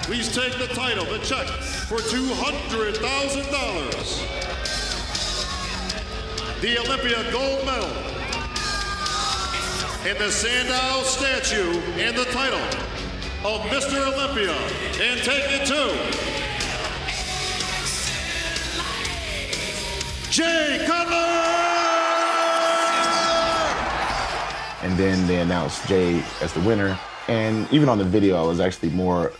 please take the title, the check for $200,000. The Olympia gold medal and the Sandow statue and the title of Mr. Olympia. And take it to Jay Cutler! And then they announced Jay as the winner. And even on the video, I was actually more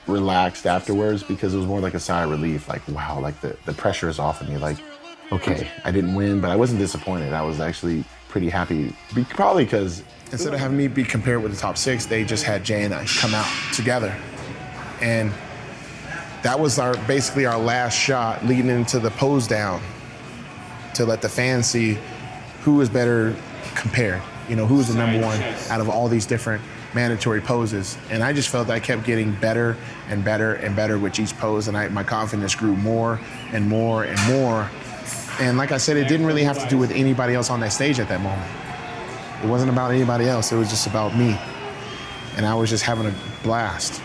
relaxed afterwards because it was more like a sigh of relief. Like, wow, like the pressure is off of me. Like, okay, I didn't win, but I wasn't disappointed. I was actually pretty happy, probably because instead of having me be compared with the top 6, they just had Jay and I come out together. And that was basically our last shot leading into the pose down to let the fans see who is better compared. You know, who is the #1 out of all these different mandatory poses. And I just felt that I kept getting better and better and better with each pose, and my confidence grew more and more and more. And like I said, it didn't really have to do with anybody else on that stage at that moment. It wasn't about anybody else, it was just about me. And I was just having a blast.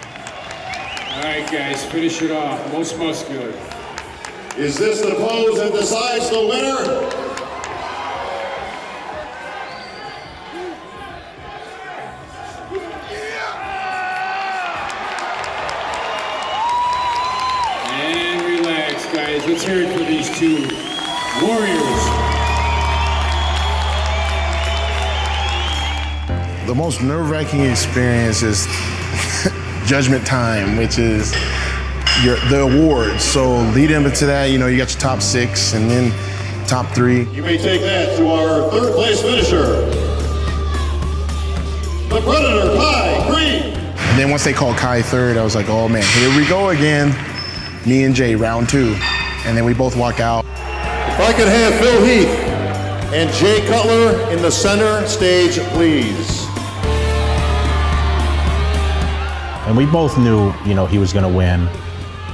All right, guys, finish it off. Most muscular. Is this the pose that decides the winner? And relax, guys. Let's hear it for these two warriors. The most nerve-wracking experience is judgment time, which is the awards. So leading into that, you know, you got your top 6 and then top 3. You may take that to our 3rd place finisher, the Predator, Kai Greene. And then once they called Kai 3rd, I was like, oh man, here we go again. Me and Jay, round 2. And then we both walk out. If I could have Phil Heath and Jay Cutler in the center stage, please. And we both knew, you know, he was going to win.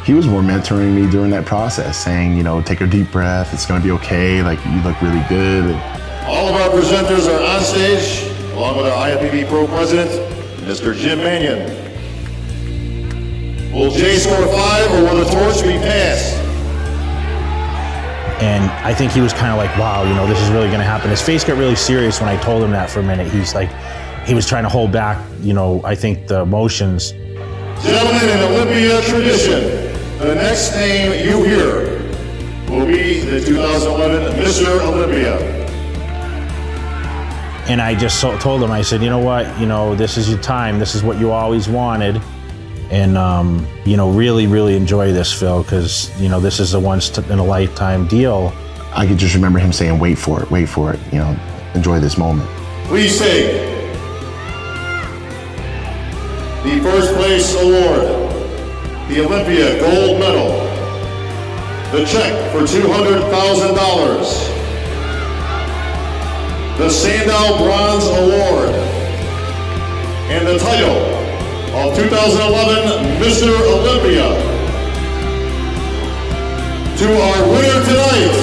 He was more mentoring me during that process, saying, you know, take a deep breath, it's going to be okay, like you look really good. All of our presenters are on stage, along with our IFBB Pro President, Mr. Jim Mannion. Will Jay score 5 or will the torch be passed? And I think he was kind of like, wow, you know, this is really going to happen. His face got really serious when I told him that for a minute. He's like, he was trying to hold back, you know, I think the emotions. Gentlemen, in Olympia tradition, the next name you hear will be the 2011 Mr. Olympia. And I just told him, I said, you know what, you know, this is your time. This is what you always wanted. And, you know, really, really enjoy this, Phil, because, you know, this is a once-in-a-lifetime deal. I could just remember him saying, wait for it, you know, enjoy this moment. Please take the 1st place award, the Olympia gold medal, the check for $200,000, the Sandow bronze award, and the title of 2011 Mr. Olympia. To our winner tonight,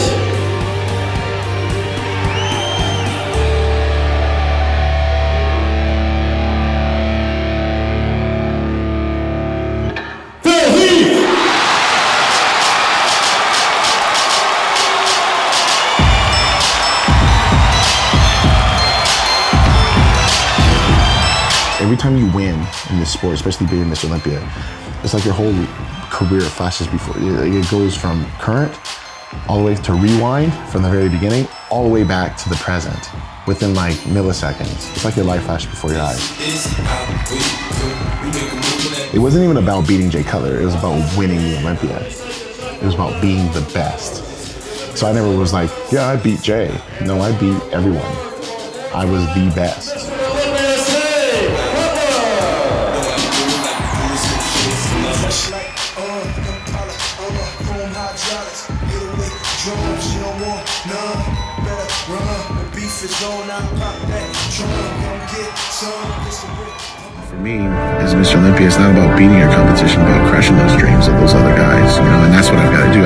Every time you win in this sport, especially being Mr. Olympia, it's like your whole career flashes before you. It goes from current all the way to rewind from the very beginning, all the way back to the present within like milliseconds. It's like your life flashed before your eyes. It wasn't even about beating Jay Cutler. It was about winning the Olympia. It was about being the best. So I never was like, yeah, I beat Jay. No, I beat everyone. I was the best. For me, as Mr. Olympia, it's not about beating your competition, about crushing those dreams of those other guys, you know, and that's what I've got to do.